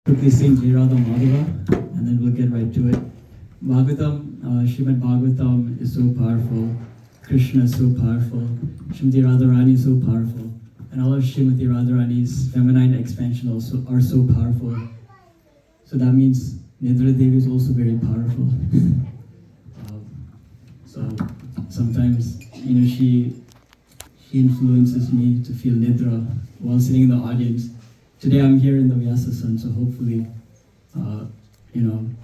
quickly sing Radha Madhava and then we'll get right to it. Bhagavatam, Srimad Bhagavatam is so powerful. Krishna is so powerful. Srimati Radharani is so powerful. And all of Srimati Radharani's feminine expansion also are so powerful. So that means Nidra Devi is also very powerful. So sometimes, she influences me to feel Nidra while sitting in the audience. Today I'm here in the Vyasa-san, so hopefully, don't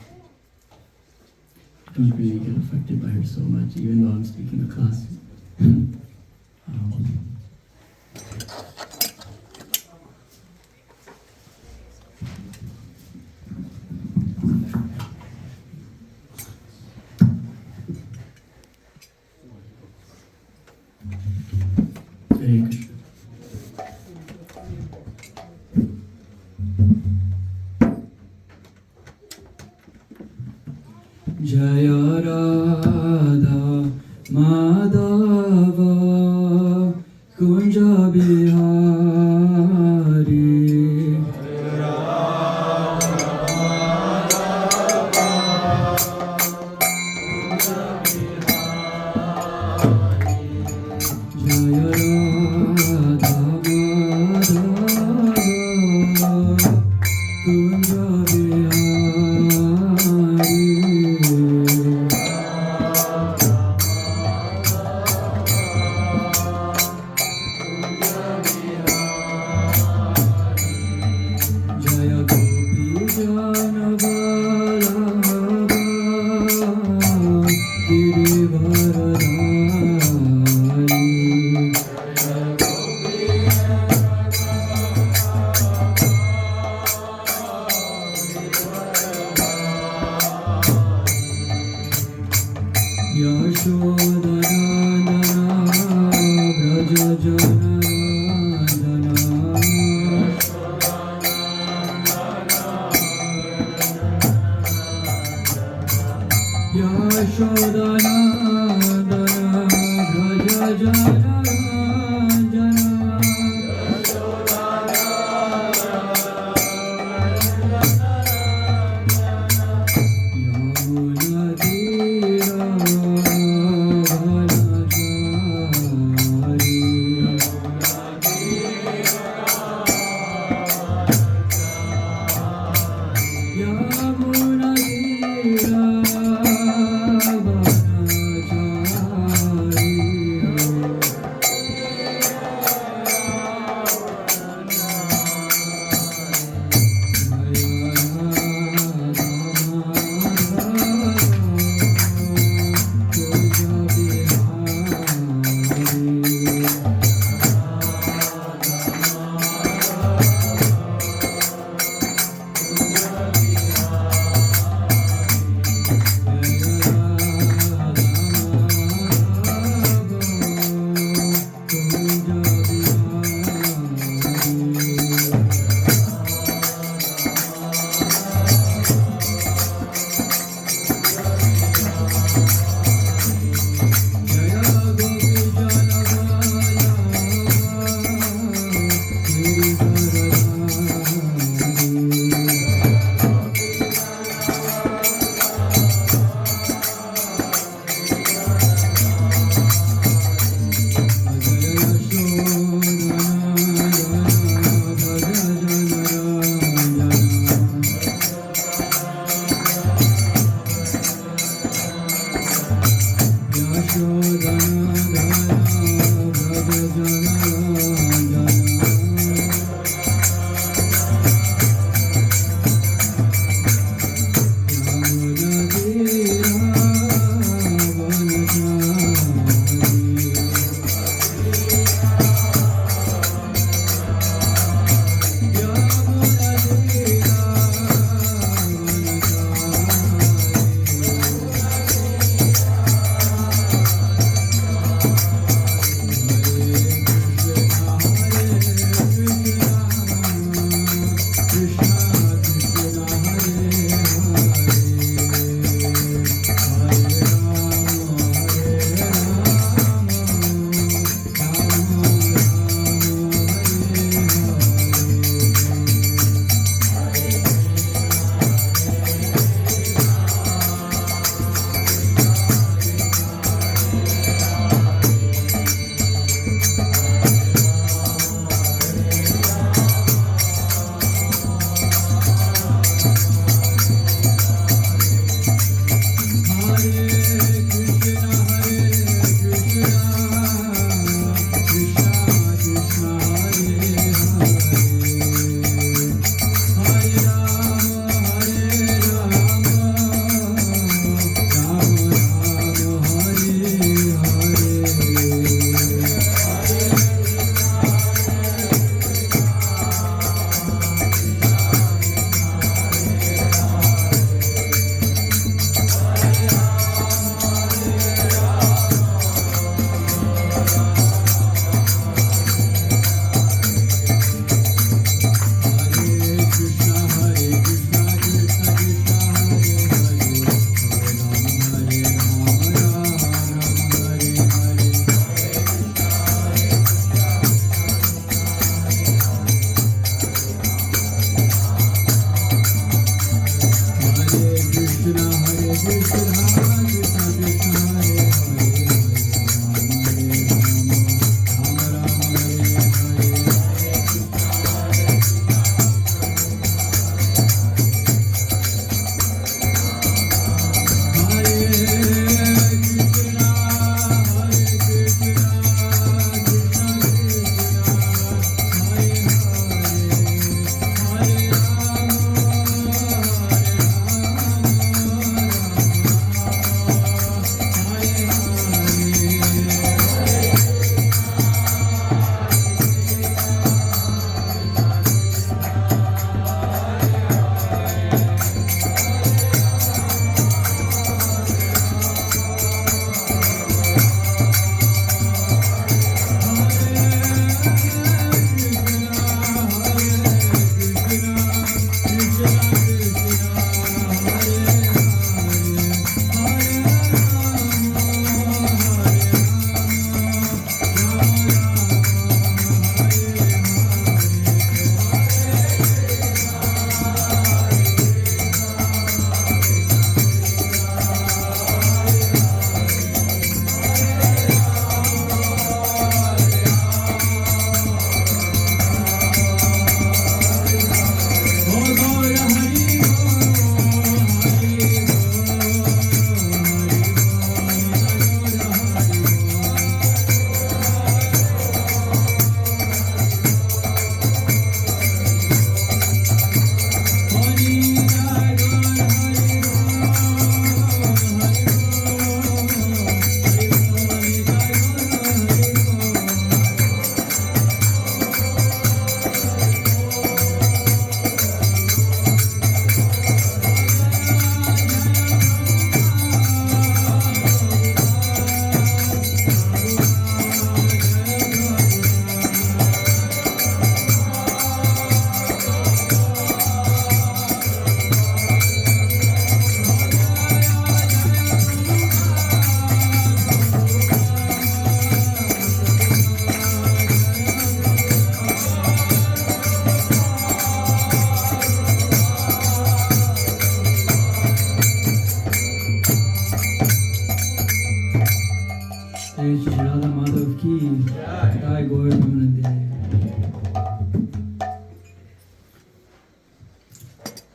really get affected by her so much, even though I'm speaking a class. Hare Krishna. Jaya Radha Madhava Kunja Bihari Jaya Radha Madhava Kunja Bihari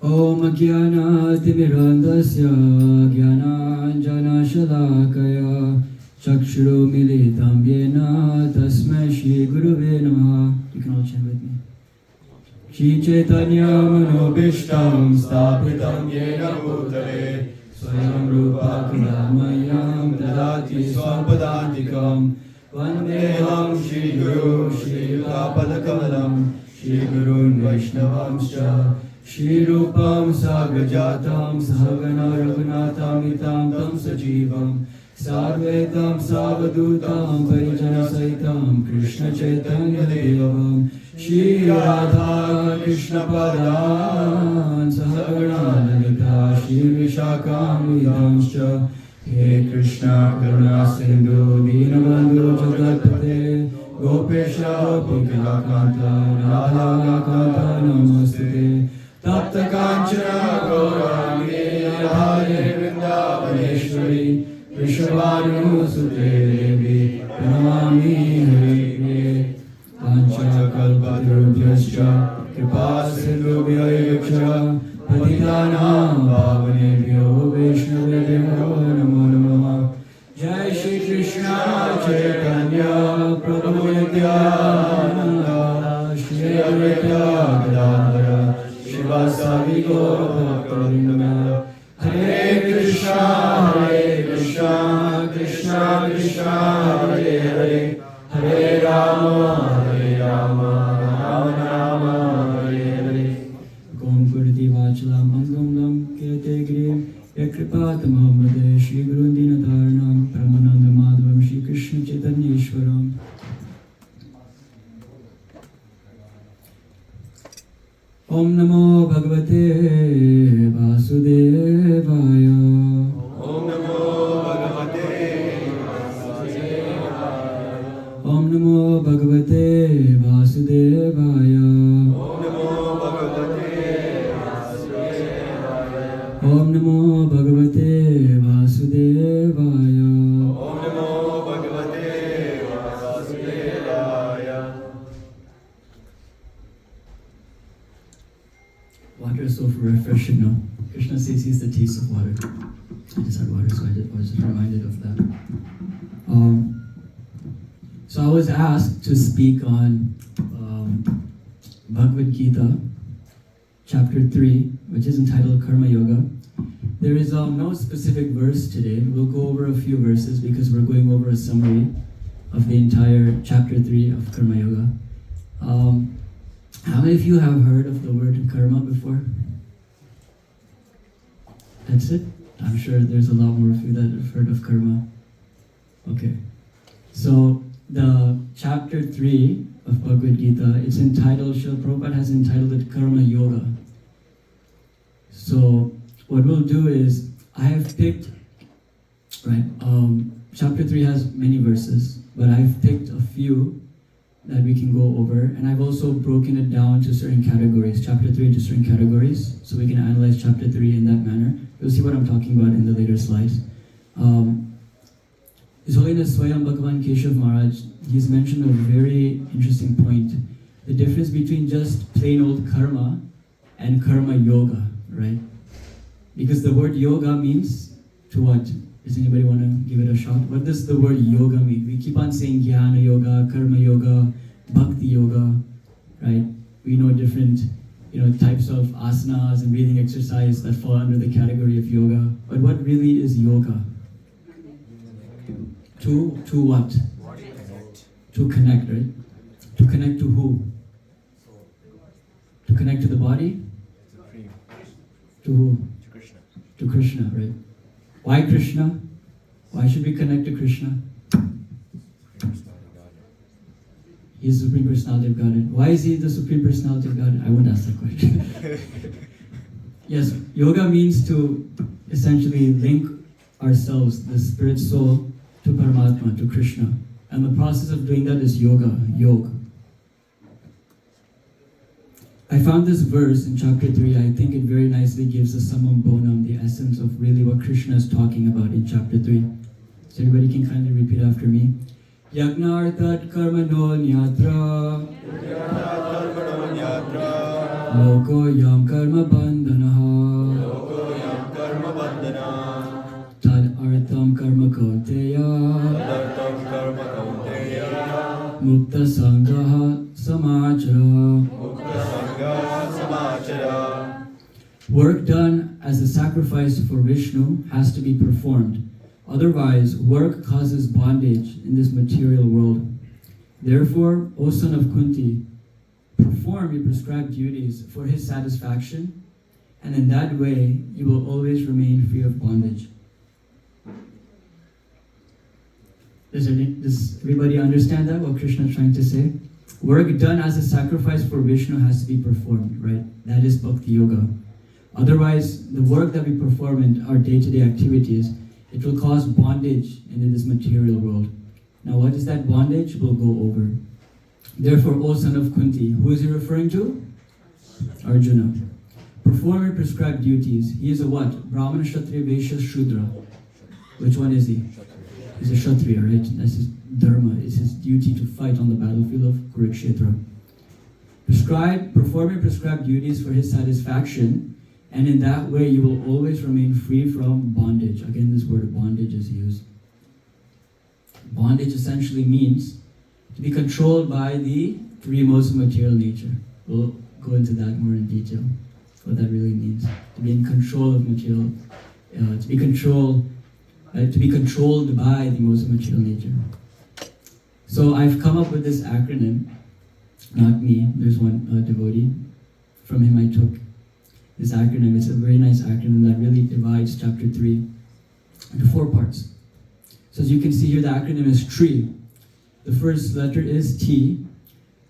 Om Jnana-timirandasya Jnana-anjana-shalakaya Chakshuru-militam yena Tasmai Shri-Gurave Namaha. You can all chant with me. Shri Chaitanya Manobishtam Stapitam Yena Bhutale Swayam Rupa Kalamayam Dadati Swapadantikam Vandeham Shri Guru Shri Yuta-padakamalam Shri Gurun Vaishnavamscha Shri Rupam Sagrajatam Sahagana Raghunatamitam Tam Sajivam Sarvetam Savadutam Parijana Saitam Krishna Chaitanya Devam Shri Radha Krishna Padan Sahagana Lalita Shri Vishakam Vidamscha He Krishna Karuna Sindhu Dinabandhu Jagatpate Gopesha Gopikakanta Radha Kanta Namastute Tapta Kanchana Gaurangi Radhe Vrindavaneshwari Vishwanu Sute Devi Pranamami Hare Pancha Kalpatarubhyascha Kripa Sindhubhyo Yaksha Patitanam Pavanebhyo Vaishnavebhyo Namo Namaha Jai Shri Krishna Chaitanya Prabhu Nityananda Shri Advaita Gadadhara Shivasavi Gaura Bhakta Hare Krishna Krishna Krishna Hare Hare Hare Rama Rama Rama Hare Hare Gom Purti Vachalam Angam Lam Kirte Grim Yakripat Mahamade Shri Guru Dinataranam Pramananda Madhavam Shri Krishna Chaitanya Ishwaram. Om Namo Bhagavate Vasudevaya. Om Namo Bhagavate Vasudevaya. Om Namo Bhagavate Vasudevaya. Om Namo Bhagavate so for refreshing, no? Krishna says he's the taste of water. I just had water, so I was just reminded of that. So I was asked to speak on Bhagavad Gita, chapter 3, which is entitled Karma Yoga. There is no specific verse today. We'll go over a few verses because we're going over a summary of the entire chapter 3 of Karma Yoga. How many of you have heard of the word karma before? That's it? I'm sure there's a lot more of you that have heard of karma. Okay. So the chapter 3 of Bhagavad Gita, it's entitled, Srila Prabhupada has entitled it Karma Yoga. So what we'll do is, I have picked, right, chapter 3 has many verses, but I've picked a few that we can go over, and I've also broken it down to certain categories, chapter 3 into certain categories, so we can analyze chapter 3 in that manner. You'll see what I'm talking about in the later slides. His Holiness Swayam Bhagavan Keshav Maharaj, he's mentioned a very interesting point. The difference between just plain old karma and karma yoga, right? Because the word yoga means to what? Does anybody want to give it a shot? What does the word yoga mean? We keep on saying jnana yoga, karma yoga, bhakti yoga, right? We know different, types of asanas and breathing exercise that fall under the category of yoga. But what really is yoga? To what? To connect, right? To connect to who? To connect to the body? To who? To Krishna, right? Why Krishna? Why should we connect to Krishna? He is the Supreme Personality of Godhead. Why is he the Supreme Personality of Godhead? I won't ask that question. Yes, yoga means to essentially link ourselves, the spirit soul, to Paramatma, to Krishna. And the process of doing that is yoga. I found this verse in chapter 3, I think it very nicely gives the summum bonum, the essence of really what Krishna is talking about in chapter 3. So everybody can kindly repeat after me. Yagnartat karmano nyatra Loko yam karma bandhanaha Tad artam karma kauteya Mukta sangaha samachara. Work done as a sacrifice for Vishnu has to be performed. Otherwise, work causes bondage in this material world. Therefore, O son of Kunti, perform your prescribed duties for his satisfaction, and in that way, you will always remain free of bondage. Does everybody understand that, what Krishna is trying to say? Work done as a sacrifice for Vishnu has to be performed, right? That is Bhakti Yoga. Otherwise, the work that we perform in our day-to-day activities, it will cause bondage in this material world. Now, what is that bondage? We'll go over. Therefore, O son of Kunti, who is he referring to? Arjuna. Perform your prescribed duties. He is a what? Brahmana, Kshatriya, Vaishya, Shudra. Which one is he? He's a Kshatriya, right? That's his dharma. It's his duty to fight on the battlefield of Kurukshetra. Perform your prescribed duties for his satisfaction, and in that way you will always remain free from bondage. Again, this word bondage is used. Bondage essentially means to be controlled by the three modes of material nature. We'll go into that more in detail, what that really means. To be in control of material, to be controlled by the modes of material nature. So I've come up with this acronym, not me, there's one devotee, from him I took this acronym. It's a very nice acronym that really divides chapter 3 into 4 parts. So as you can see here, the acronym is TREE. The first letter is T,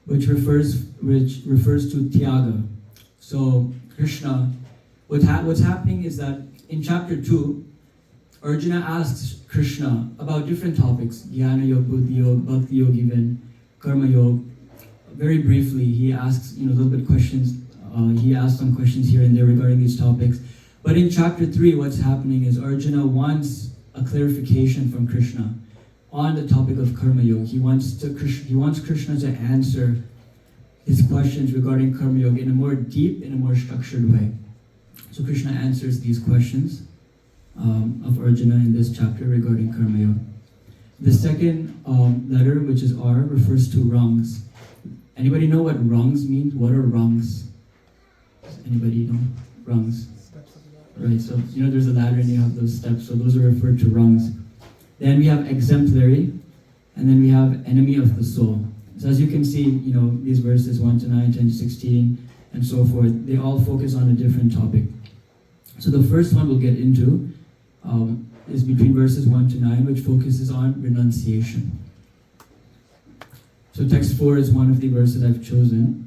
which refers to Tyaga. So Krishna, what's happening is that in chapter 2, Arjuna asks Krishna about different topics, Jnana Yoga, Buddhi Yoga, Bhakti Yoga even, Karma Yoga. Very briefly, he asks a little bit questions. He asks some questions here and there regarding these topics. But in chapter 3, what's happening is Arjuna wants a clarification from Krishna on the topic of Karma Yoga. He wants Krishna to answer his questions regarding Karma Yoga in a more deep, in a more structured way. So Krishna answers these questions of Arjuna in this chapter regarding Karma Yoga. The second letter, which is R, refers to rungs. Anybody know what rungs means? What are rungs? Does anybody know? Rungs. Right, so there's a ladder and you have those steps, so those are referred to rungs. Then we have exemplary, and then we have enemy of the soul. So as you can see, these verses 1 to 9, 10 to 16, and so forth, they all focus on a different topic. So the first one we'll get into is between verses 1 to 9, which focuses on renunciation. So text 4 is one of the verses I've chosen.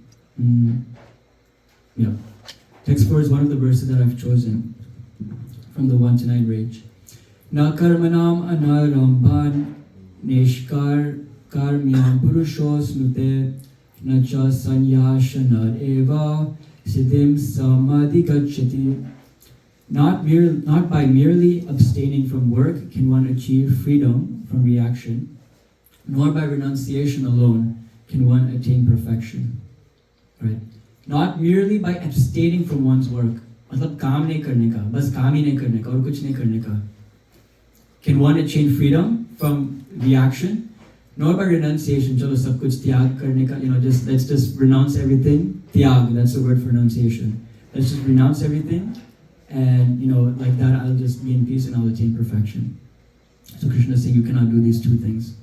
Text 4 is one of the verses that I've chosen from the 1 to 9 range. Na karmanam anarambhan neshkar karmyam purushos nute na cha sanyashanad eva siddhim samadhigacchati. Not by merely abstaining from work can one achieve freedom from reaction, nor by renunciation alone can one attain perfection. Right? Not merely by abstaining from one's work, मतलब काम नहीं करने का, बस काम ही नहीं करने का और कुछ नहीं करने का, can one attain freedom from reaction, nor by renunciation, चलो सब कुछ त्याग करने का, let's just renounce everything. Tyag, that's the word for renunciation. Let's just renounce everything, and like that I'll just be in peace and I'll attain perfection. So Krishna is saying you cannot do these two things,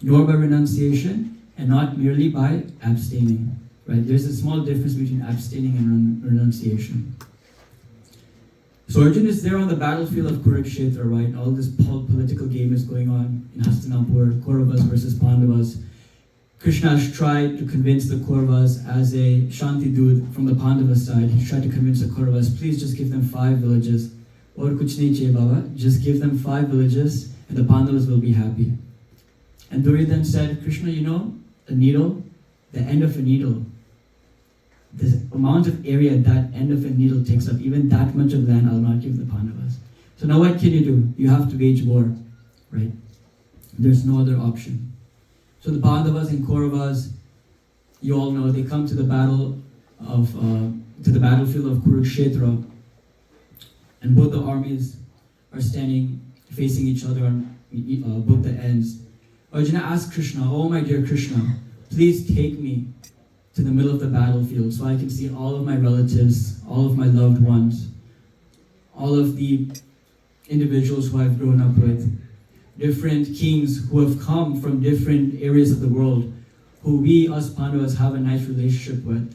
nor by renunciation and not merely by abstaining. Right? There's a small difference between abstaining and renunciation. So Arjuna is there on the battlefield of Kurukshetra, right? All this political game is going on in Hastinapur, Kauravas versus Pandavas. Krishna has tried to convince the Kauravas as a Shanti Dud from the Pandava side. He tried to convince the Kauravas, please just give them 5 villages. Or kuch nahi chahiye Baba, just give them 5 villages and the Pandavas will be happy. And Duryodhana said, Krishna, a needle, the end of a needle, the amount of area that end of a needle takes up, even that much of land I'll not give the Pandavas. So now what can you do? You have to wage war, right? There's no other option. So the Pandavas and Kauravas, you all know, they come to the battlefield of Kurukshetra, and both the armies are standing facing each other on both the ends. Arjuna asked Krishna, oh my dear Krishna, please take me to the middle of the battlefield so I can see all of my relatives, all of my loved ones, all of the individuals who I've grown up with, different kings who have come from different areas of the world, who we, us Pandavas, have a nice relationship with,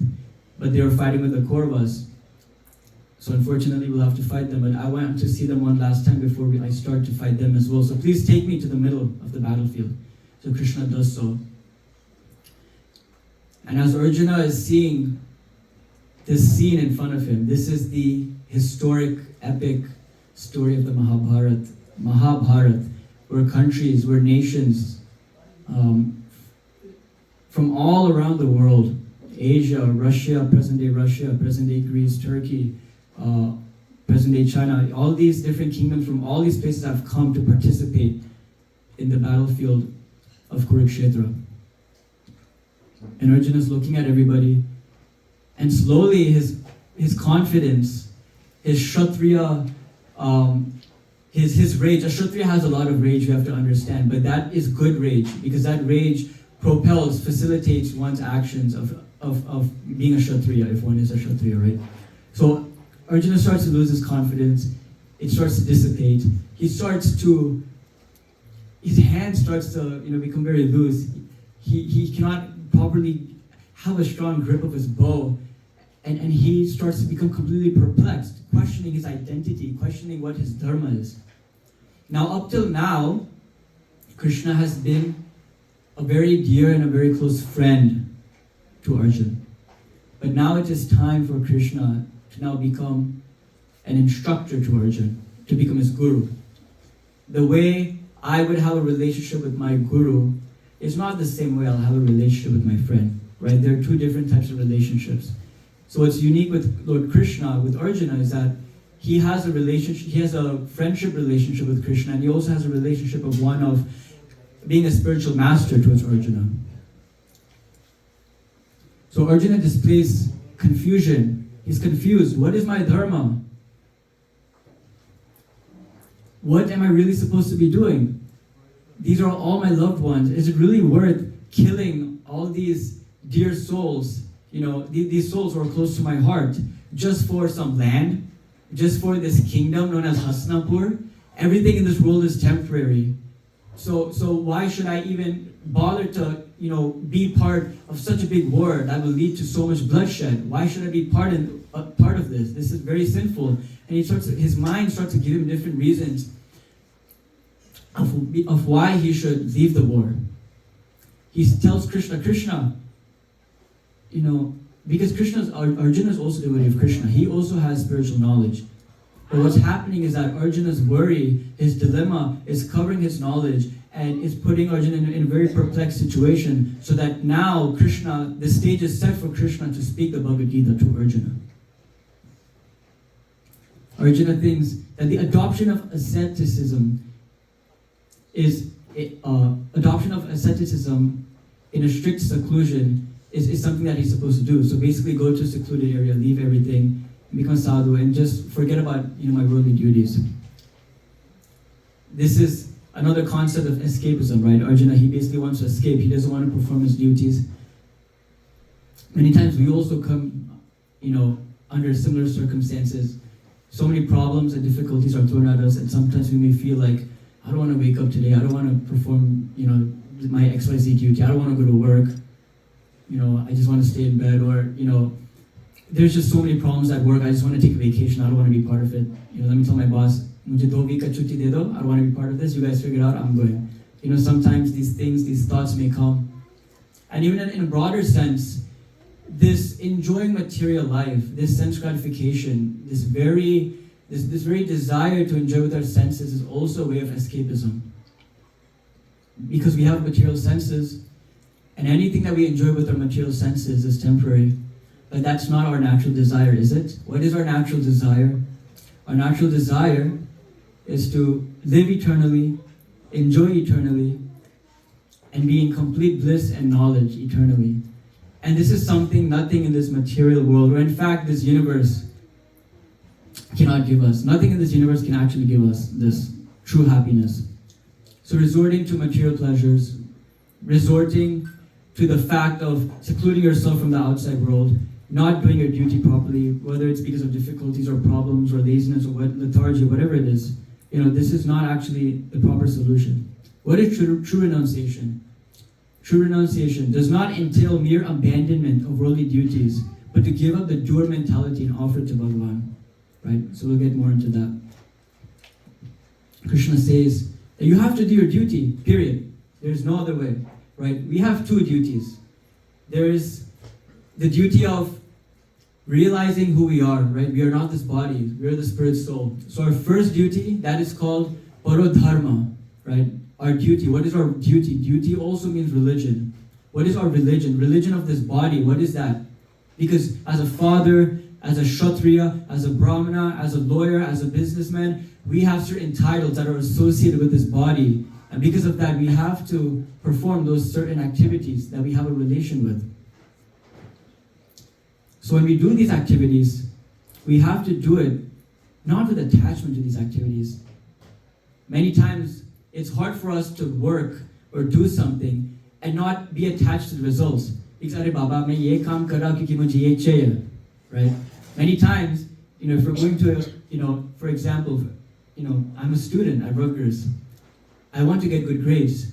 but they were fighting with the Kauravas. So unfortunately we'll have to fight them, but I want to see them one last time before I start to fight them as well. So please take me to the middle of the battlefield. So Krishna does so. And as Arjuna is seeing this scene in front of him, this is the historic, epic story of the Mahabharata, where countries, where nations from all around the world, Asia, Russia, present-day Greece, Turkey, present-day China, all these different kingdoms from all these places have come to participate in the battlefield of Kurukshetra. And Arjuna is looking at everybody, and slowly his confidence, his Kshatriya, his rage. A Kshatriya has a lot of rage, you have to understand, but that is good rage, because that rage facilitates one's actions of being a Kshatriya, if one is a Kshatriya, right? So Arjuna starts to lose his confidence, it starts to dissipate, his hand starts to become very loose, he cannot properly have a strong grip of his bow, and he starts to become completely perplexed, questioning his identity, questioning what his dharma is. Now, up till now, Krishna has been a very dear and a very close friend to Arjuna. But now it is time for Krishna to now become an instructor to Arjuna, to become his guru. The way I would have a relationship with my guru is not the same way I'll have a relationship with my friend, right? There are two different types of relationships. So what's unique with Lord Krishna, with Arjuna, is that he has a friendship relationship with Krishna, and he also has a relationship of one of being a spiritual master towards Arjuna. So Arjuna displays confusion. He's confused. What is my dharma? What am I really supposed to be doing? These are all my loved ones. Is it really worth killing all these dear souls, these souls who are close to my heart, just for some land, just for this kingdom known as Hastinapur? Everything in this world is temporary. So why should I even bother to, be part of such a big war that will lead to so much bloodshed? Why should I be part of this? This is very sinful. And his mind starts to give him different reasons of why he should leave the war. He tells Krishna, because Arjuna is also the devotee of Krishna. He also has spiritual knowledge. But what's happening is that Arjuna's worry, his dilemma, is covering his knowledge and is putting Arjuna in a very perplexed situation, so that now the stage is set for Krishna to speak the Bhagavad Gita to Arjuna. Arjuna thinks that the adoption of asceticism in a strict seclusion is something that he's supposed to do. So basically go to a secluded area, leave everything, become sadhu, and just forget about my worldly duties. This is another concept of escapism, right? Arjuna, he basically wants to escape. He doesn't want to perform his duties. Many times we also come, under similar circumstances. So many problems and difficulties are thrown at us, and sometimes we may feel like, I don't want to wake up today. I don't want to perform, my XYZ duty. I don't want to go to work. I just want to stay in bed, or, there's just so many problems at work. I just want to take a vacation. I don't want to be part of it. Let me tell my boss, mujhe 2 week ka chutti de do. I don't want to be part of this. You guys figure it out. I'm going. Sometimes these thoughts may come. And even in a broader sense, this enjoying material life, this sense gratification, this very desire to enjoy with our senses is also a way of escapism. Because we have material senses, and anything that we enjoy with our material senses is temporary. But that's not our natural desire, is it? What is our natural desire? Our natural desire is to live eternally, enjoy eternally, and be in complete bliss and knowledge eternally. And this is something nothing in this material world, or in fact this universe, cannot give us. Nothing in this universe can actually give us this true happiness. So resorting to material pleasures, resorting to the fact of secluding yourself from the outside world, not doing your duty properly, whether it's because of difficulties or problems or laziness or lethargy, whatever it is, this is not actually the proper solution. What is true renunciation? True renunciation does not entail mere abandonment of worldly duties, but to give up the doer mentality and offer it to Bhagavan. Right? So we'll get more into that. Krishna says that you have to do your duty, period. There's no other way. Right? We have 2 duties. There is the duty of realizing who we are, right? We are not this body, we are the spirit soul. So our first duty, that is called parodharma, right? Our duty. What is our duty? Duty also means religion. What is our religion? Religion of this body, what is that? Because as a father, as a kshatriya, as a brahmana, as a lawyer, as a businessman, we have certain titles that are associated with this body. And because of that, we have to perform those certain activities that we have a relation with. So when we do these activities, we have to do it not with attachment to these activities. Many times, it's hard for us to work or do something and not be attached to the results. Because, "Arey Baba, main ye kaam kar raha hu kyunki mujhe ye chahiye," right? Many times, if we're going to, for example, I'm a student at Rutgers. I want to get good grades.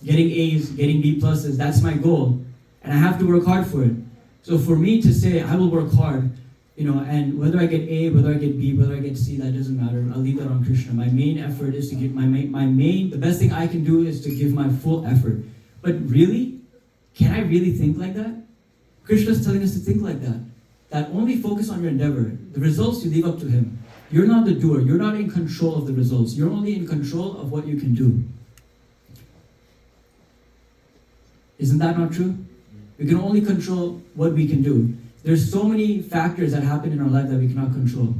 Getting A's, getting B pluses, that's my goal. And I have to work hard for it. So for me to say, I will work hard, and whether I get A, whether I get B, whether I get C, that doesn't matter. I'll leave that on Krishna. My main effort is to give the best thing I can do is to give my full effort. But really, can I really think like that? Krishna's telling us to think like that. That only focus on your endeavor. The results you leave up to him. You're not the doer. You're not in control of the results. You're only in control of what you can do. Isn't that not true? We can only control what we can do. There's so many factors that happen in our life that we cannot control.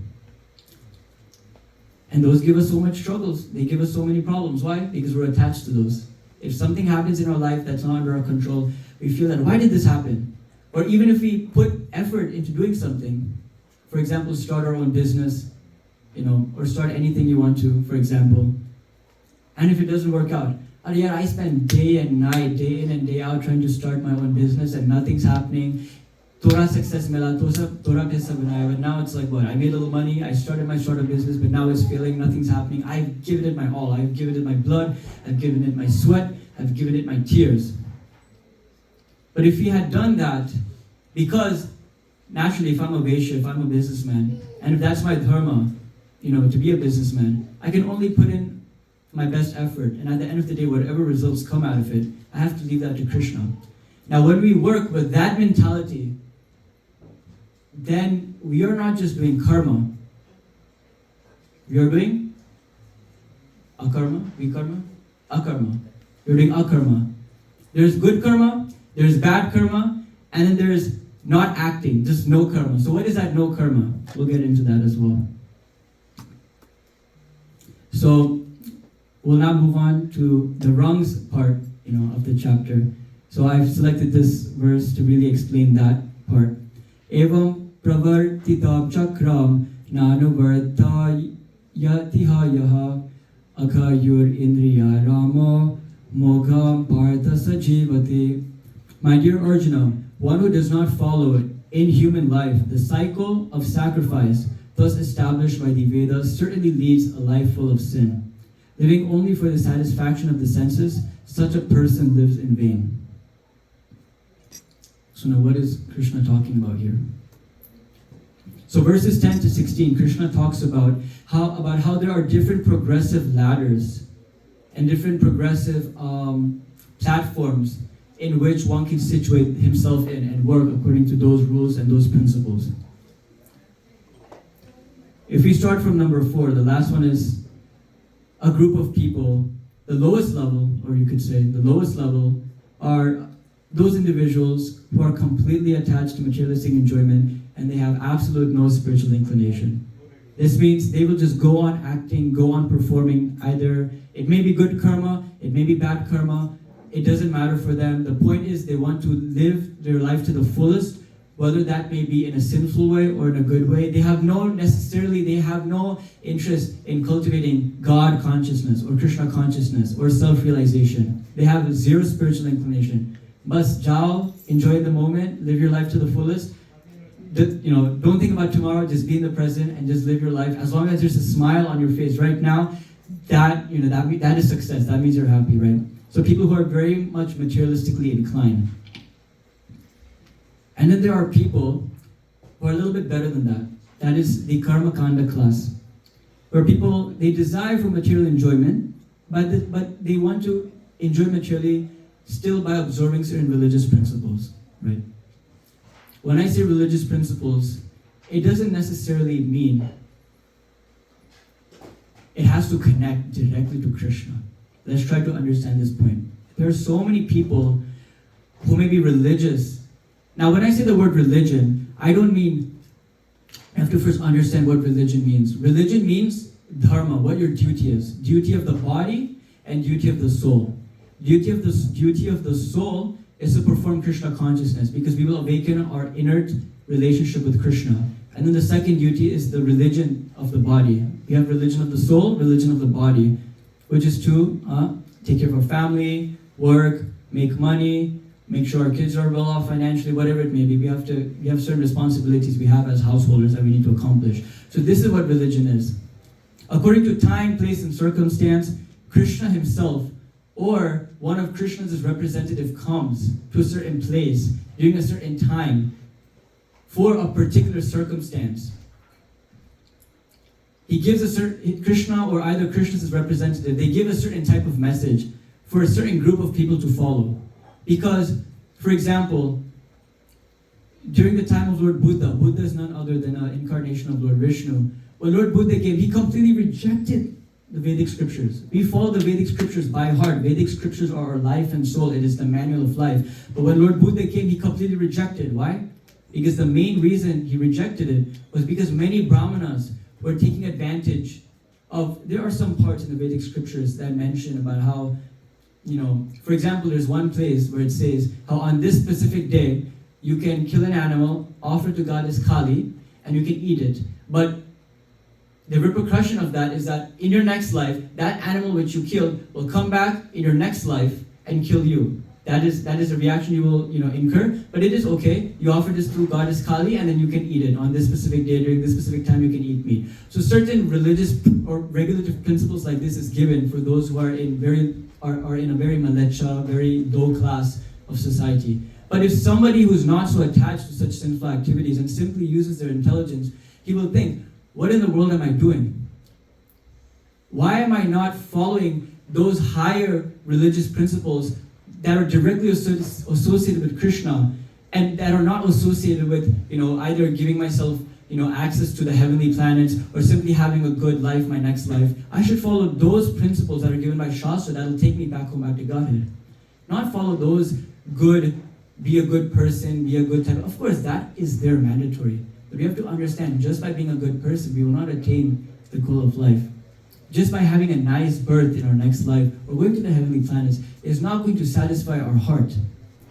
And those give us so much struggles. They give us so many problems. Why? Because we're attached to those. If something happens in our life that's not under our control, we feel that, why did this happen? Or even if we put effort into doing something, for example, start our own business, or start anything you want to, for example. And if it doesn't work out, I spend day and night, day in and day out trying to start my own business and nothing's happening. Tora success mila, tora kaisa banaya. But now it's like what? I made a little money, I started my startup business, but now it's failing, nothing's happening. I've given it my all. I've given it my blood, I've given it my sweat, I've given it my tears. But if he had done that, because naturally if I'm a Vaishya, if I'm a businessman, and if that's my dharma, to be a businessman, I can only put in my best effort, and at the end of the day, whatever results come out of it, I have to leave that to Krishna. Now, when we work with that mentality, then we are not just doing karma. We are doing akarma, vikarma, akarma. We're doing akarma. There's good karma, there's bad karma, and then there's not acting, just no karma. So what is that no karma? We'll get into that as well. So we'll now move on to the rungs part, of the chapter. So I've selected this verse to really explain that part. Evam pravartitam chakram nanuvarta yatiha akhayur indriya ramo mogham partha sajivati. My dear Arjuna, one who does not follow in human life the cycle of sacrifice thus established by the Vedas certainly leads a life full of sin. Living only for the satisfaction of the senses, such a person lives in vain. So now what is Krishna talking about here? So verses 10 to 16, Krishna talks about how there are different progressive ladders and different progressive platforms in which one can situate himself in and work according to those rules and those principles. If we start from number 4, the last one is a group of people. The lowest level, or you could say the lowest level, are those individuals who are completely attached to materialistic enjoyment and they have absolute no spiritual inclination. This means they will just go on acting, go on performing. Either it may be good karma, it may be bad karma, it doesn't matter for them. The point is they want to live their life to the fullest, whether that may be in a sinful way or in a good way. They have no interest in cultivating God consciousness or Krishna consciousness or self-realization. They have zero spiritual inclination. Bas jao, enjoy the moment, live your life to the fullest. Don't think about tomorrow, just be in the present and just live your life. As long as there's a smile on your face right now, that is success. That means you're happy, right? So people who are very much materialistically inclined. And then there are people who are a little bit better than that. That is the karma kanda class, where people, they desire for material enjoyment, but they want to enjoy materially still by observing certain religious principles, right? When I say religious principles, it doesn't necessarily mean it has to connect directly to Krishna. Let's try to understand this point. There are so many people who may be religious. Now, when I say the word religion, I don't mean, you have to first understand what religion means. Religion means dharma, what your duty is. Duty of the body and duty of the soul. Duty of the soul is to perform Krishna consciousness, because we will awaken our inert relationship with Krishna. And then the second duty is the religion of the body. We have religion of the soul, religion of the body, which is to take care of our family, work, make money, make sure our kids are well off financially, whatever it may be. We have certain responsibilities we have as householders that we need to accomplish. So this is what religion is. According to time, place, and circumstance, Krishna himself or one of Krishna's representative comes to a certain place during a certain time for a particular circumstance. He gives a certain, Krishna or either Krishna's representative, they give a certain type of message for a certain group of people to follow. Because, for example, during the time of Lord Buddha, Buddha is none other than an incarnation of Lord Vishnu. When Lord Buddha came, he completely rejected the Vedic scriptures. We follow the Vedic scriptures by heart. Vedic scriptures are our life and soul. It is the manual of life. But when Lord Buddha came, he completely rejected. Why? Because the main reason he rejected it was because many brahmanas were taking advantage of, there are some parts in the Vedic scriptures that mention about how, for example, there's one place where it says how on this specific day, you can kill an animal, offer to goddess Kali, and you can eat it. But the repercussion of that is that in your next life, that animal which you killed will come back in your next life and kill you. That is a reaction you will incur, but it is okay. You offer this to Goddess Kali, and then you can eat it on this specific day, during this specific time you can eat meat. So certain religious or regulative principles like this is given for those who are in a very malecha, very low class of society. But if somebody who's not so attached to such sinful activities and simply uses their intelligence, he will think, what in the world am I doing? Why am I not following those higher religious principles that are directly associated with Krishna and that are not associated with, either giving myself, access to the heavenly planets or simply having a good life, my next life? I should follow those principles that are given by Shastra that will take me back home, back to Godhead. Not follow those good, be a good person, be a good type. Of course, that is there mandatory. But we have to understand, just by being a good person, we will not attain the goal of life. Just by having a nice birth in our next life or going to the heavenly planets is not going to satisfy our heart.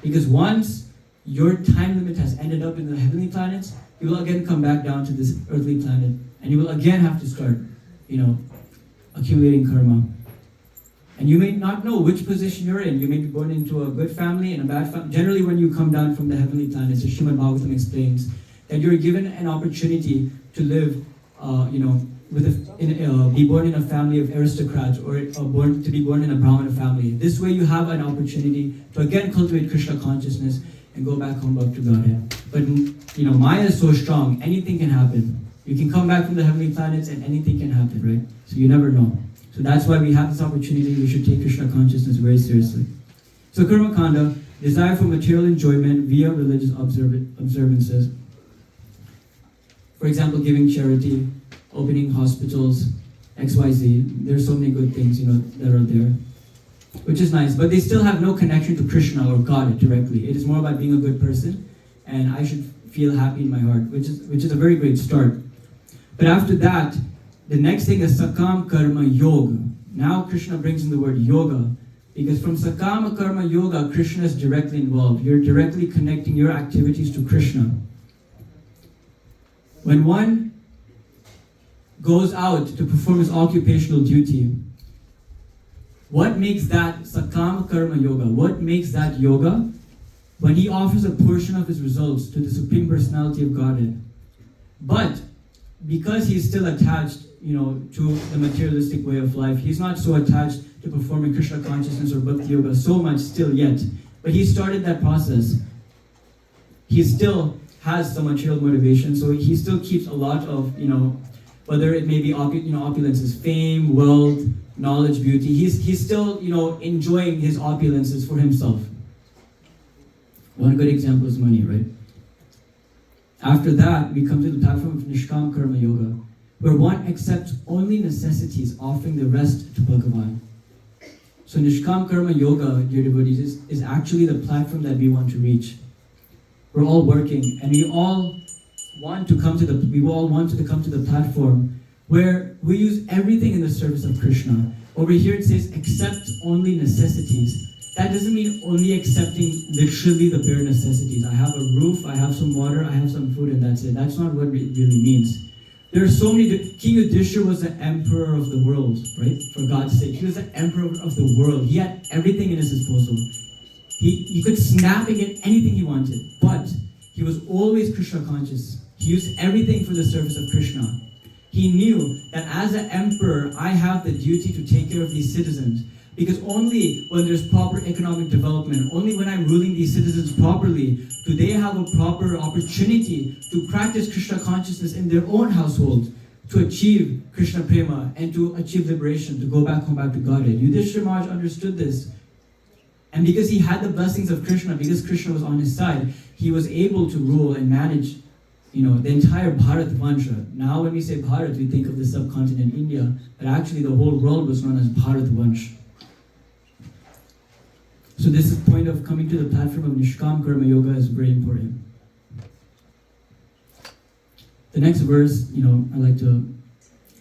Because once your time limit has ended up in the heavenly planets, you will again come back down to this earthly planet and you will again have to start, accumulating karma. And you may not know which position you're in. You may be born into a good family and a bad family. Generally, when you come down from the heavenly planets, as Srimad Bhagavatam explains, that you're given an opportunity to live, be born in a family of aristocrats or to be born in a Brahmana family. This way you have an opportunity to again cultivate Krishna consciousness and go back home back to Godhead. But Maya is so strong, anything can happen. You can come back from the heavenly planets and anything can happen, right? So you never know. So that's why we have this opportunity. We should take Krishna consciousness very seriously. So Karma Kanda, desire for material enjoyment via religious observances. For example, giving charity, opening hospitals, XYZ. There's so many good things, that are there, which is nice. But they still have no connection to Krishna or God directly. It is more about being a good person, and I should feel happy in my heart, which is a very great start. But after that, the next thing is Sakam Karma Yoga. Now Krishna brings in the word yoga, because from Sakama Karma Yoga, Krishna is directly involved. You're directly connecting your activities to Krishna. When one goes out to perform his occupational duty, what makes that Sakama Karma Yoga? What makes that yoga? When he offers a portion of his results to the Supreme Personality of Godhead. But because he's still attached, to the materialistic way of life, he's not so attached to performing Krishna consciousness or Bhakti Yoga so much still yet. But he started that process. He still has some material motivation, so he still keeps a lot of, whether it may be opulences, fame, wealth, knowledge, beauty. He's still, enjoying his opulences for himself. One good example is money, right? After that, we come to the platform of Nishkam Karma Yoga, where one accepts only necessities, offering the rest to Bhagavan. So Nishkam Karma Yoga, dear devotees, is actually the platform that we want to reach. We're all working, and we all want to come to the platform where we use everything in the service of Krishna. Over here it says, accept only necessities. That doesn't mean only accepting literally the bare necessities. I have a roof, I have some water, I have some food, and that's it. That's not what it really means. There are so many. King Yudhishthira was the emperor of the world, right? For God's sake. He was the emperor of the world. He had everything in his disposal. He could snap and get anything he wanted, but he was always Krishna conscious. He used everything for the service of Krishna. He knew that as an emperor, I have the duty to take care of these citizens. Because only when there's proper economic development, only when I'm ruling these citizens properly, do they have a proper opportunity to practice Krishna consciousness in their own household, to achieve Krishna Prema, and to achieve liberation, to go back home, back to Godhead. Yudhishthira Maharaj understood this. And because he had the blessings of Krishna, because Krishna was on his side, he was able to rule and manage, the entire Bharat Vansha. Now when we say Bharat, we think of the subcontinent India, but actually the whole world was known as Bharat Vansh. So this point of coming to the platform of Nishkam Karma Yoga is very important. The next verse, I like to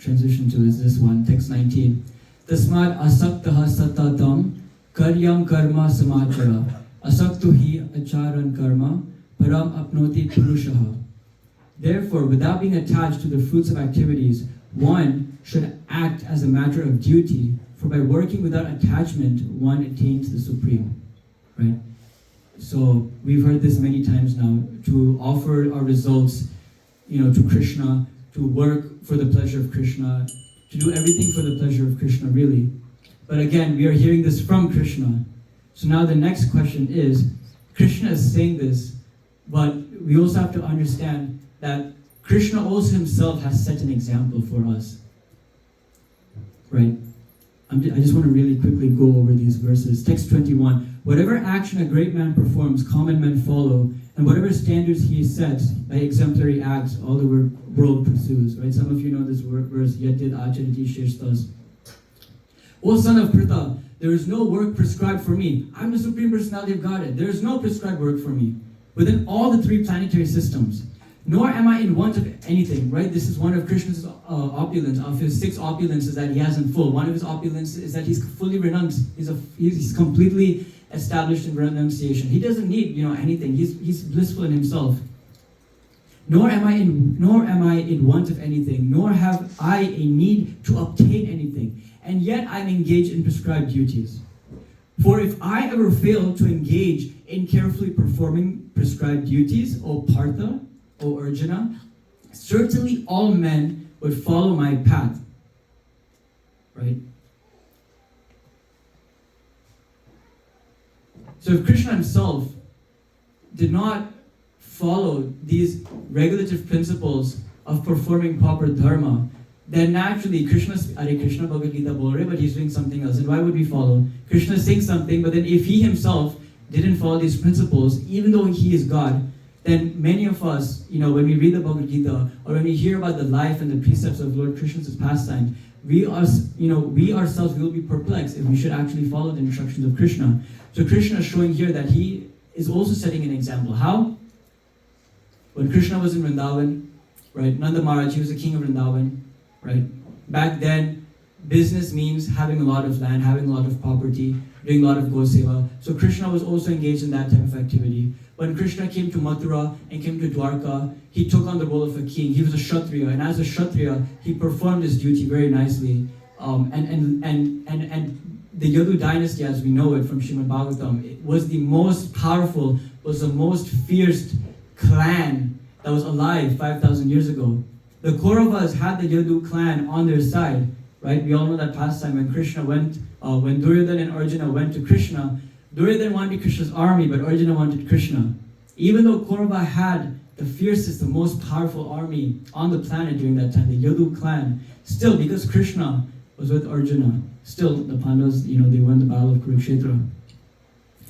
transition to is this one, text 19. Tasmad asaktaha satatam karyam karma samachara asaktu hi acharan karma param apnoti purushaha. Therefore, without being attached to the fruits of activities, one should act as a matter of duty, for by working without attachment, one attains the Supreme. Right? So we've heard this many times now, to offer our results, to Krishna, to work for the pleasure of Krishna, to do everything for the pleasure of Krishna, really. But again, we are hearing this from Krishna. So now the next question is, Krishna is saying this, but we also have to understand that Krishna also himself has set an example for us. Right? I just want to really quickly go over these verses. Text 21. Whatever action a great man performs, common men follow, and whatever standards he sets by exemplary acts, all the world pursues. Right? Some of you know this verse, Yadid acharati sheshtas. O son of Pritha, there is no work prescribed for me. I'm the Supreme Personality of Godhead. There is no prescribed work for me within all the three planetary systems. Nor am I in want of anything, right? This is one of Krishna's opulence, of his 6 opulences that he has in full. One of his opulences is that he's fully renounced. He's completely established in renunciation. He doesn't need, anything. He's blissful in himself. Nor am I in want of anything, nor have I a need to obtain anything. And yet I'm engaged in prescribed duties. For if I ever fail to engage in carefully performing prescribed duties, O Partha, O Arjuna, certainly all men would follow my path. Right? So if Krishna himself did not follow these regulative principles of performing proper dharma, then naturally Krishna Bhagavad Gita bol rahe, but he's doing something else. And why would we follow? Krishna is saying something, but then if he himself didn't follow these principles, even though he is God, then many of us, when we read the Bhagavad Gita, or when we hear about the life and the precepts of Lord Krishna's pastime, we ourselves will be perplexed if we should actually follow the instructions of Krishna. So Krishna is showing here that he is also setting an example. How? When Krishna was in Vrindavan, right, Nanda Maharaj, he was the king of Vrindavan, right? Back then, business means having a lot of land, having a lot of property, doing a lot of go-seva. So Krishna was also engaged in that type of activity. When Krishna came to Mathura and came to Dwarka, he took on the role of a king. He was a Kshatriya, and as a Kshatriya, he performed his duty very nicely. And the Yadu dynasty, as we know it from Srimad Bhagavatam, it was the most powerful, was the most fierce clan that was alive 5,000 years ago. The Kauravas had the Yadu clan on their side, right? We all know that pastime when Krishna went, when Duryodhana and Arjuna went to Krishna, Duryodhana wanted Krishna's army, but Arjuna wanted Krishna. Even though Kaurava had the fiercest, the most powerful army on the planet during that time, the Yadu clan, still, because Krishna was with Arjuna, still the Pandavas, they won the battle of Kurukshetra.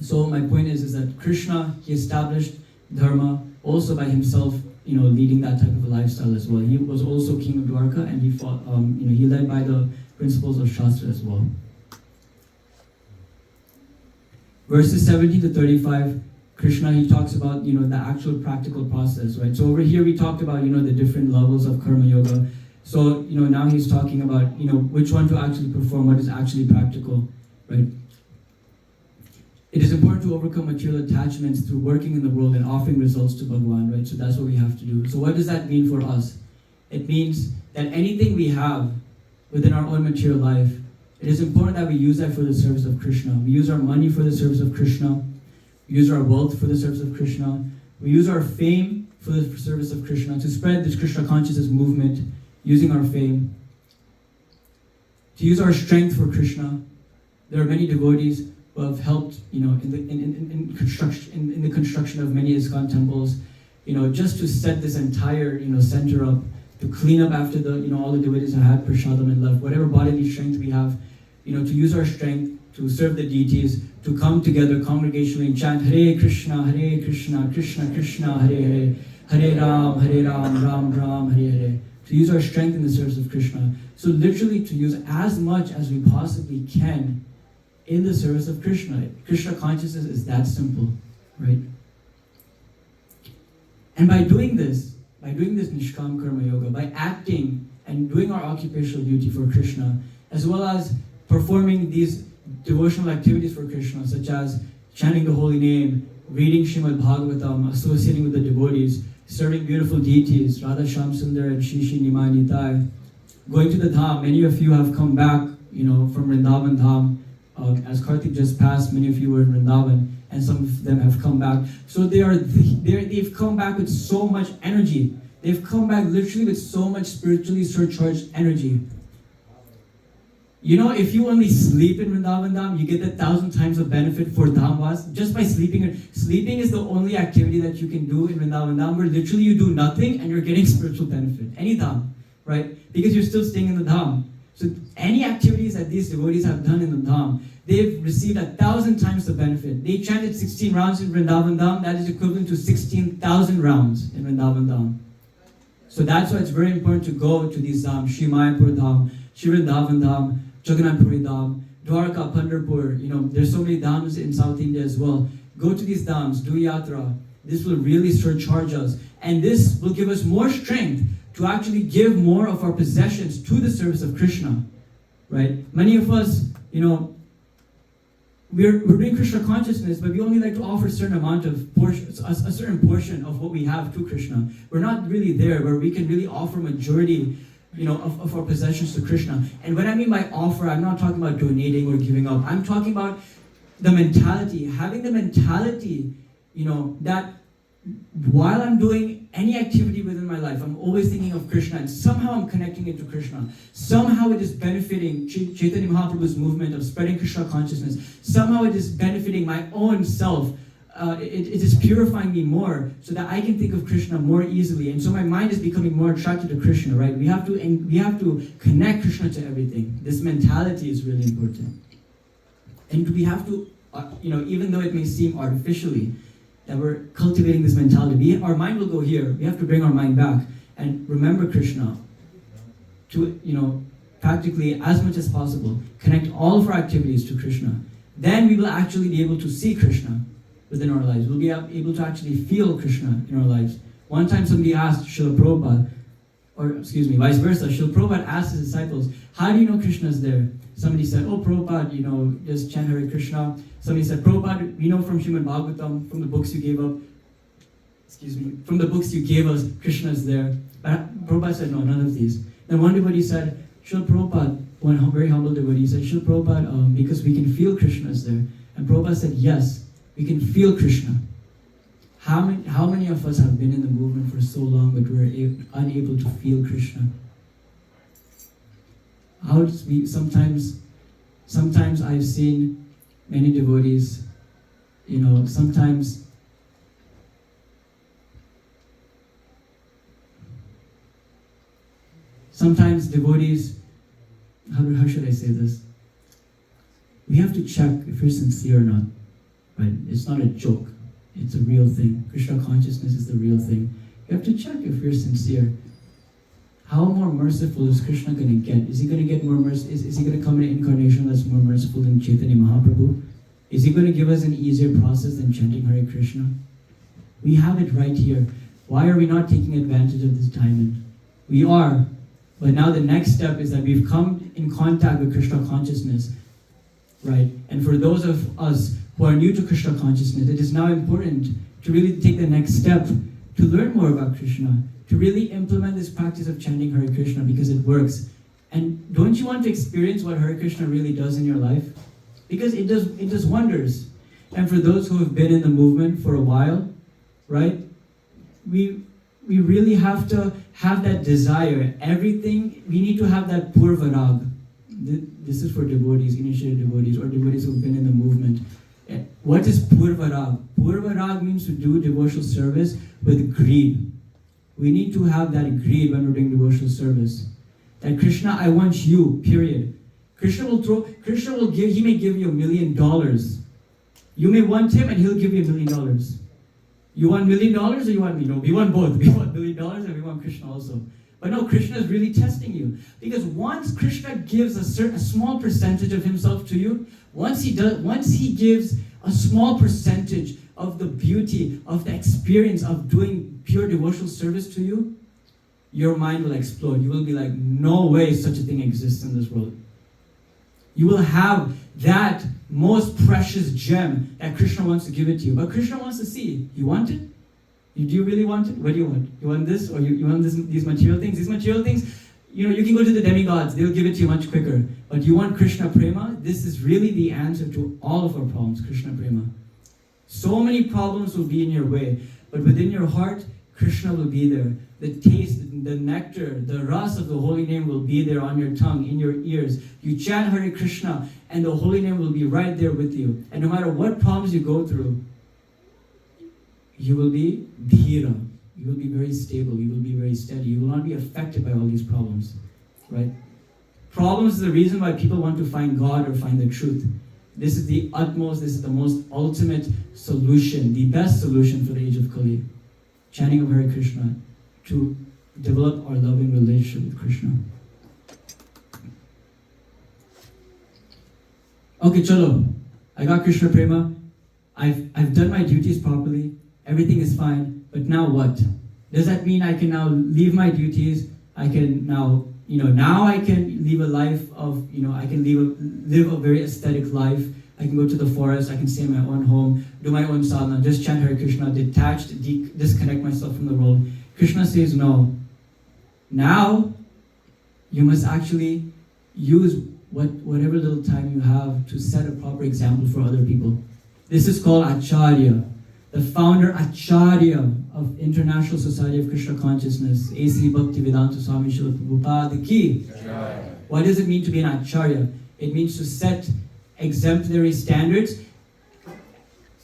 So my point is that Krishna, he established dharma also by himself, leading that type of a lifestyle as well. He was also king of Dwarka, and he fought, he led by the principles of Shastra as well. Verses 17 to 35, Krishna, he talks about, the actual practical process, right? So over here we talked about, the different levels of karma yoga. So, now he's talking about, which one to actually perform, what is actually practical, right? It is important to overcome material attachments through working in the world and offering results to Bhagavan, right? So that's what we have to do. So what does that mean for us? It means that anything we have within our own material life, it is important that we use that for the service of Krishna. We use our money for the service of Krishna. We use our wealth for the service of Krishna. We use our fame for the service of Krishna, to spread this Krishna consciousness movement, using our fame. To use our strength for Krishna. There are many devotees who have helped, in the construction of many ISKCON temples, just to set this entire, center up, to clean up after the, all the devotees who had prasadam and left, whatever bodily strength we have, to use our strength to serve the deities, to come together congregationally and chant Hare Krishna, Krishna Krishna, Hare Ram, Ram Ram, Hare Hare. To use our strength in the service of Krishna. So literally to use as much as we possibly can in the service of Krishna. Krishna consciousness is that simple, right? And by doing this Nishkam Karma Yoga, by acting and doing our occupational duty for Krishna, as well as performing these devotional activities for Krishna, such as chanting the holy name, reading Srimad Bhagavatam, associating with the devotees, serving beautiful deities, Radha Shyam Sundar and Shishi Nimai Nitai. Going to the Dham, many of you have come back, from Vrindavan Dham. As Karthik just passed, many of you were in Vrindavan, and some of them have come back. So they've come back with so much energy. They've come back literally with so much spiritually surcharged energy. If you only sleep in Vrindavan Dham, you get 1,000 times the benefit for Dhamvas just by sleeping. Sleeping is the only activity that you can do in Vrindavan Dham where literally you do nothing and you're getting spiritual benefit. Any Dham, right? Because you're still staying in the Dham. So any activities that these devotees have done in the Dham, they've received 1,000 times the benefit. They chanted 16 rounds in Vrindavan Dham, that is equivalent to 16,000 rounds in Vrindavan Dham. So that's why it's very important to go to these Dham, Shri Mayapur Dham, Shri Vrindavan Dham, Jagannath Puri Dham, Dwarka, Pandharpur, there's so many dhams in South India as well. Go to these dhams, do yatra. This will really surcharge us. And this will give us more strength to actually give more of our possessions to the service of Krishna, right? Many of us, we're doing Krishna consciousness, but we only like to offer a certain amount of portion, a certain portion of what we have to Krishna. We're not really there where we can really offer majority of our possessions to Krishna. And when I mean by offer, I'm not talking about donating or giving up. I'm talking about the mentality, having the mentality, that while I'm doing any activity within my life, I'm always thinking of Krishna, and somehow I'm connecting it to Krishna. Somehow it is benefiting Chaitanya Mahaprabhu's movement of spreading Krishna consciousness. Somehow it is benefiting my own self. It is purifying me more so that I can think of Krishna more easily, and so my mind is becoming more attracted to Krishna, right? We have to connect Krishna to everything. This mentality is really important, and we have to, even though it may seem artificially that we're cultivating this mentality, our mind will go here. We have to bring our mind back and remember Krishna to, practically as much as possible, connect all of our activities to Krishna. Then we will actually be able to see Krishna within our lives. We'll be able to actually feel Krishna in our lives. One time somebody asked Srila Prabhupada, vice versa. Srila Prabhupada asked his disciples, how do you know Krishna is there? Somebody said, oh Prabhupada, just chant Hare Krishna. Somebody said, Prabhupada, we know from Srimad Bhagavatam, from the books you gave us, Krishna is there. But Prabhupada said, no, none of these. Then one devotee said, Srila Prabhupada, one very humble devotee said, Srila Prabhupada, because we can feel Krishna is there. And Prabhupada said, yes, we can feel Krishna. How many of us have been in the movement for so long but we're unable to feel Krishna? Sometimes I've seen many devotees, sometimes devotees, how should I say this? We have to check if you're sincere or not. Right? It's not a joke. It's a real thing. Krishna consciousness is the real thing. You have to check if you're sincere. How more merciful is Krishna going to get? Is he going to get more mercy? Is he going to come in an incarnation that's more merciful than Chaitanya Mahaprabhu? Is he going to give us an easier process than chanting Hare Krishna? We have it right here. Why are we not taking advantage of this diamond? We are. But now the next step is that we've come in contact with Krishna consciousness. Right? And for those of us who are new to Krishna consciousness, it is now important to really take the next step to learn more about Krishna, to really implement this practice of chanting Hare Krishna because it works. And don't you want to experience what Hare Krishna really does in your life? Because it does wonders. And for those who have been in the movement for a while, right, we really have to have that desire. Everything, we need to have that purvarag. This is for devotees, initiated devotees, or devotees who have been in the movement. What is purvarag? Purvarag means to do devotional service with greed. We need to have that greed when we're doing devotional service. That Krishna, I want you, period. Krishna will give, he may give you $1 million. You may want him and he'll give you $1 million. You want $1 million or you want me? No, we want both. We want $1 million and we want Krishna also. But no, Krishna is really testing you. Because once Krishna gives a small percentage of himself to you, once he gives a small percentage of the beauty, of the experience of doing pure devotional service to you, your mind will explode. You will be like, no way such a thing exists in this world. You will have that most precious gem that Krishna wants to give it to you. But Krishna wants to see, you want it? Do you really want it? What do you want? You want this, or you want these material things? These material things, you can go to the demigods, they'll give it to you much quicker. But you want Krishna Prema? This is really the answer to all of our problems, Krishna Prema. So many problems will be in your way, but within your heart, Krishna will be there. The taste, the nectar, the ras of the holy name will be there on your tongue, in your ears. You chant Hare Krishna, and the holy name will be right there with you. And no matter what problems you go through, you will be dhira. You will be very stable. You will be very steady. You will not be affected by all these problems, right? Problems is the reason why people want to find God or find the truth. This is the utmost, this is the most ultimate solution, the best solution for the age of Kali. Chanting of Hare Krishna to develop our loving relationship with Krishna. Okay, chalo. I got Krishna Prema. I've done my duties properly. Everything is fine. But now what? Does that mean I can now leave my duties? I can now, now I can live a life of, I can live a very aesthetic life. I can go to the forest, I can stay in my own home, do my own sadhana, just chant Hare Krishna, detached, disconnect myself from the world. Krishna says no. Now, you must actually use whatever little time you have to set a proper example for other people. This is called Acharya. The founder Acharya of International Society of Krishna Consciousness, A.C. Bhaktivedanta Swami Srila Prabhupada Ki. What does it mean to be an Acharya? It means to set exemplary standards,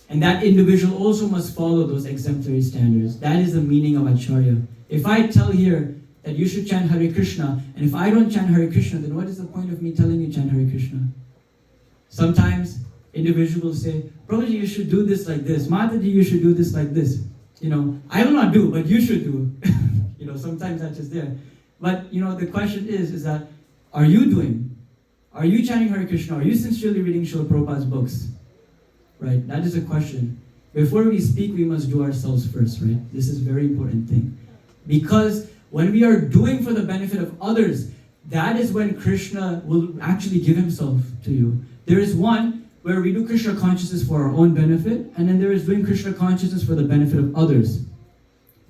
and that individual also must follow those exemplary standards. That is the meaning of Acharya. If I tell here that you should chant Hare Krishna, and if I don't chant Hare Krishna, then what is the point of me telling you chant Hare Krishna? Sometimes individuals say, Prabhuji, you should do this like this. Mataji, you should do this like this. I will not do, but you should do. Sometimes that's just there. But, the question is that, are you doing? Are you chanting Hare Krishna? Are you sincerely reading Srila Prabhupada's books? Right? That is a question. Before we speak, we must do ourselves first, right? This is a very important thing. Because when we are doing for the benefit of others, that is when Krishna will actually give himself to you. There is one where we do Krishna consciousness for our own benefit, and then there is doing Krishna consciousness for the benefit of others.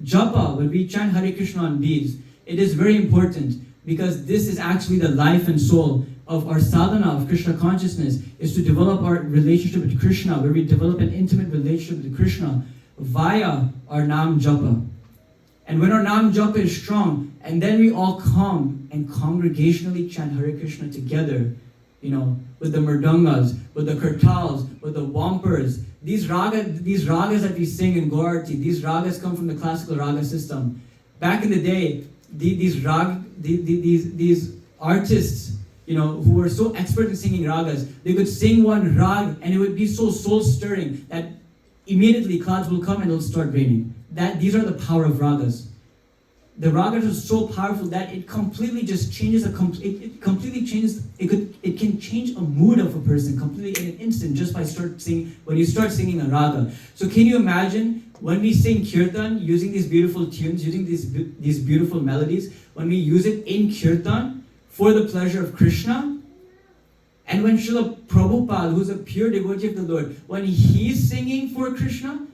Japa, when we chant Hare Krishna on beads, it is very important because this is actually the life and soul of our sadhana of Krishna consciousness, is to develop our relationship with Krishna, where we develop an intimate relationship with Krishna via our Nam Japa. And when our Nam Japa is strong, and then we all come and congregationally chant Hare Krishna together, with the mridangas, with the kartals, with the wampers. These ragas that we sing in Gaurati, these ragas come from the classical raga system. Back in the day, these artists, who were so expert in singing ragas, they could sing one rag and it would be so soul-stirring that immediately clouds will come and it'll start raining. These are the power of ragas. The ragas are so powerful that it completely just changes it can change a mood of a person completely in an instant just by when you start singing a raga. So can you imagine when we sing Kirtan using these beautiful tunes, using these beautiful melodies, when we use it in Kirtan for the pleasure of Krishna, and when Srila Prabhupada, who's a pure devotee of the Lord, when he's singing for Krishna,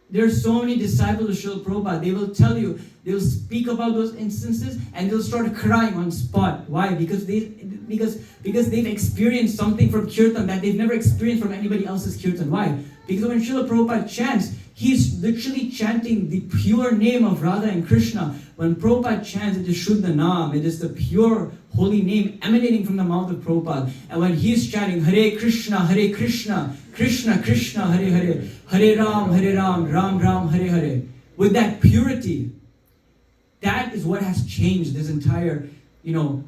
there are so many disciples of Srila Prabhupada, they will tell you, they'll speak about those instances and they'll start crying on spot. Why? Because they've experienced something from Kirtan that they've never experienced from anybody else's Kirtan. Why? Because when Srila Prabhupada chants, he's literally chanting the pure name of Radha and Krishna. When Prabhupada chants, it is Shuddha Nam, it is the pure holy name emanating from the mouth of Prabhupada. And when he's chanting Hare Krishna, Krishna Krishna, Hare Hare, Hare Ram, Ram Ram, Hare Hare, with that purity, that is what has changed this entire,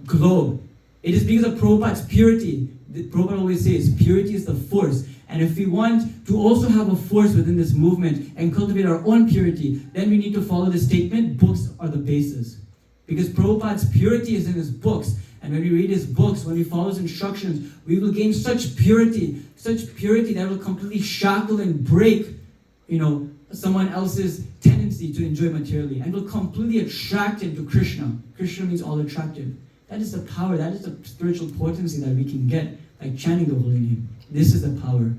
globe. It is because of Prabhupada's purity. Prabhupada always says, purity is the force. And if we want to also have a force within this movement and cultivate our own purity, then we need to follow the statement, books are the basis. Because Prabhupada's purity is in his books. And when we read his books, when we follow his instructions, we will gain such purity that will completely shackle and break, someone else's tendency to enjoy materially, and will completely attract him to Krishna. Krishna means all attractive. That is the power, that is the spiritual potency that we can get by chanting the holy name. This is the power.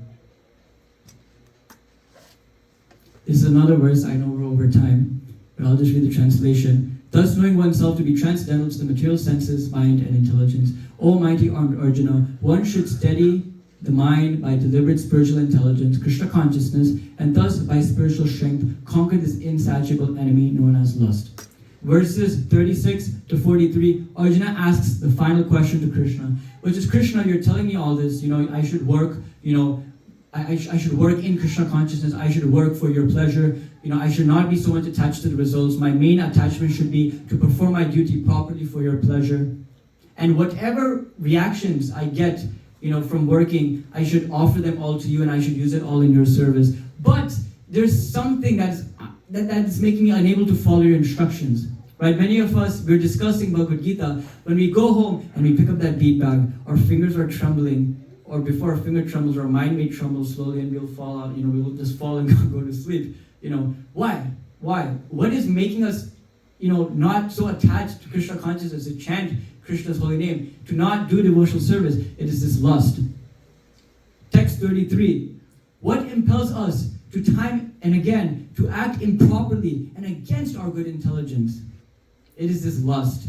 This is another verse I know we're over time, but I'll just read the translation. Thus knowing oneself to be transcendental to the material senses, mind, and intelligence, O mighty armed Arjuna, one should steady the mind by deliberate spiritual intelligence, Krishna consciousness, and thus by spiritual strength conquer this insatiable enemy known as lust. Verses 36 to 43, Arjuna asks the final question to Krishna, which is, Krishna, you're telling me all this, I should work, I should work in Krishna consciousness, I should work for your pleasure, I should not be so much attached to the results. My main attachment should be to perform my duty properly for your pleasure. And whatever reactions I get, from working, I should offer them all to you and I should use it all in your service. But there's something that's making me unable to follow your instructions. Right? Many of us, we're discussing Bhagavad Gita. When we go home and we pick up that bead bag, our fingers are trembling, or before our finger trembles, our mind may tremble slowly and we'll fall out, we will just fall and go to sleep. Why? What is making us, not so attached to Krishna consciousness, to chant Krishna's holy name, to not do devotional service? It is this lust. Text 33. What impels us to time and again to act improperly and against our good intelligence? It is this lust.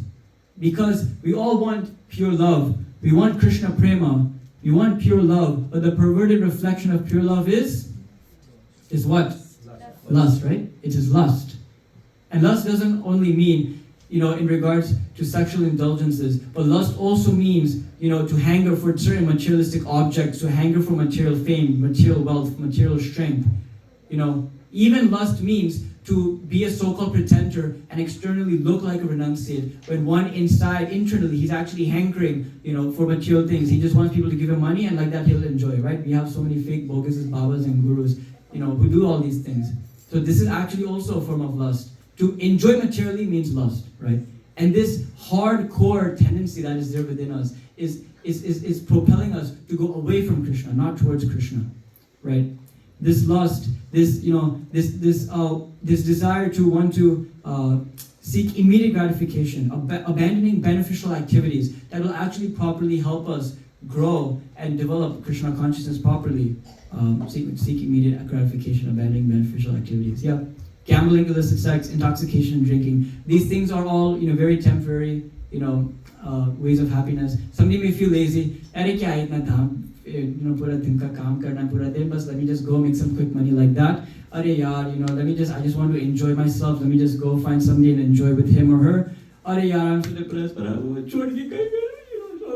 Because we all want pure love. We want Krishna prema. We want pure love. But the perverted reflection of pure love is what? Lust, right? It is lust. And lust doesn't only mean, in regards to sexual indulgences, but lust also means, to hanker for certain materialistic objects, to hanker for material fame, material wealth, material strength. Even lust means to be a so-called pretender and externally look like a renunciate, when one internally, he's actually hankering, for material things. He just wants people to give him money, and like that he'll enjoy, right? We have so many fake bogus babas and gurus, who do all these things. So this is actually also a form of lust. To enjoy materially means lust, right? And this hardcore tendency that is there within us is propelling us to go away from Krishna, not towards Krishna, right? This lust, this desire to want to seek immediate gratification, abandoning beneficial activities that will actually properly help us grow and develop Krishna consciousness properly. Seek immediate gratification, abandoning beneficial activities. Yeah. Gambling, illicit sex, intoxication, and drinking. These things are all, very temporary, ways of happiness. Somebody may feel lazy. Let me just go make some quick money like that. I just want to enjoy myself. Let me just go find somebody and enjoy with him or her. I'm so depressed, but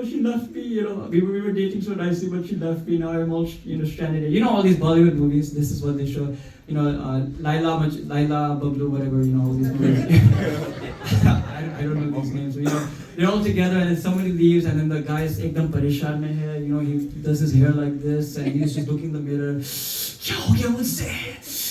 she left me, we were dating so nicely, but she left me, now I'm all, stranded. All these Bollywood movies, this is what they show, Laila, Bablu, whatever, all these movies. I don't know these names, but, they're all together and then somebody leaves and then the guy's ekdam parishan mein hai, he does his hair like this and he's just looking in the mirror, kya ho gaya mujhse?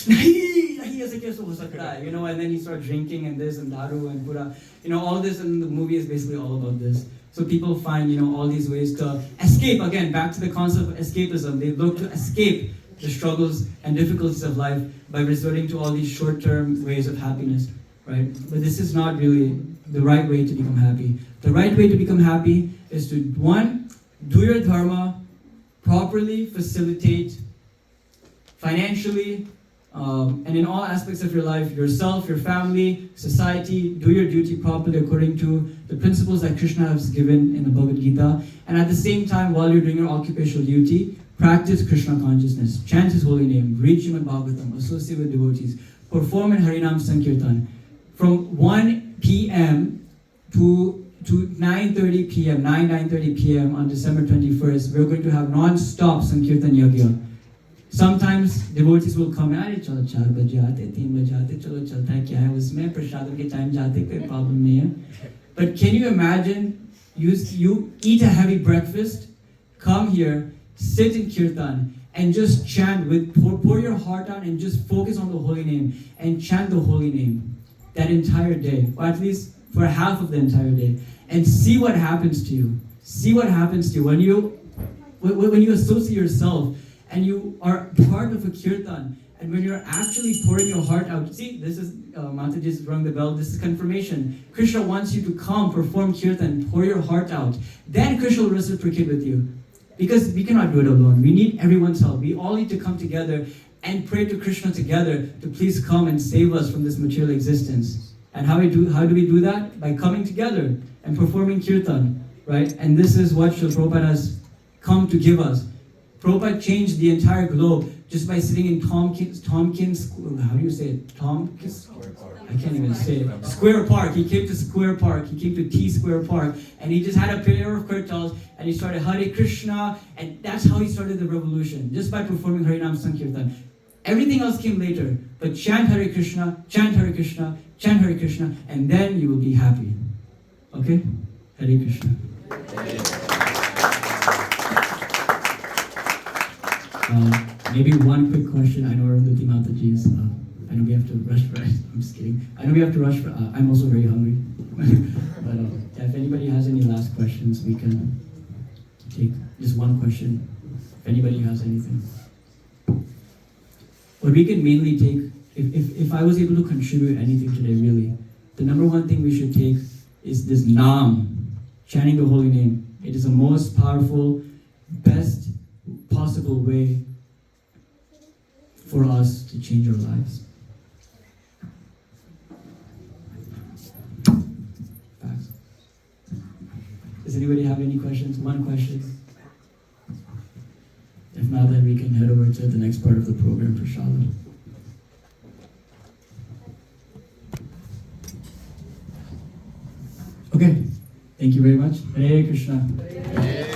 Nahi, aise kaise ho sakta hai, and then he starts drinking and this and daru and pura, all this, and the movie is basically all about this. So people find, all these ways to escape. Again, back to the concept of escapism. They look to escape the struggles and difficulties of life by resorting to all these short-term ways of happiness, right? But this is not really the right way to become happy. The right way to become happy is to, one, do your dharma, properly facilitate financially, and in all aspects of your life, yourself, your family, society, do your duty properly according to the principles that Krishna has given in the Bhagavad Gita. And at the same time, while you're doing your occupational duty, practice Krishna consciousness, chant His holy name, read Srimad Bhagavatam, associate with devotees, perform in Harinam Sankirtan. From 1 p.m. to 9:30 p.m., 9:30 p.m. on December 21st, we're going to have non-stop Sankirtan Yagya. Sometimes devotees will come, chalo 4 baje aate, 3 baje aate, chalo chalta hai, kya hai usme, prashadam ke time jate, koi problem nahi hai. But can you imagine, you eat a heavy breakfast, come here, sit in Kirtan, and just chant pour your heart out and just focus on the holy name, and chant the holy name that entire day, or at least for half of the entire day, and see what happens to you. See what happens to you when you associate yourself and you are part of a kirtan, and when you're actually pouring your heart out. See, this is, Mataji just rung the bell, this is confirmation. Krishna wants you to come, perform kirtan, pour your heart out. Then Krishna will reciprocate with you. Because we cannot do it alone. We need everyone's help. We all need to come together and pray to Krishna together to please come and save us from this material existence. And how do we do that? By coming together and performing Kirtan, right? And this is what Srila Prabhupada has come to give us. Prabhupada changed the entire globe just by sitting in Tompkins, how do you say it? Tompkins? I can't even say it. Square Park. He came to Square Park. He came to T Square Park. And he just had a pair of kirtals and he started Hare Krishna. And that's how he started the revolution. Just by performing Harinam Sankirtan. Everything else came later. But chant Hare Krishna, chant Hare Krishna, chant Hare Krishna. And then you will be happy. Okay? Hare Krishna. Maybe one quick question. I know Ruti Mataji is, I know we have to rush for it. I'm just kidding. I know we have to rush for I'm also very hungry. But if anybody has any last questions, we can take just one question. If anybody has anything. What we can mainly take, if I was able to contribute anything today, really, the number one thing we should take is this Naam, chanting the holy name. It is the most powerful, best possible way for us to change our lives. Facts. Does anybody have any questions? One question? If not, then we can head over to the next part of the program for Shala. Okay, thank you very much. Hare Krishna.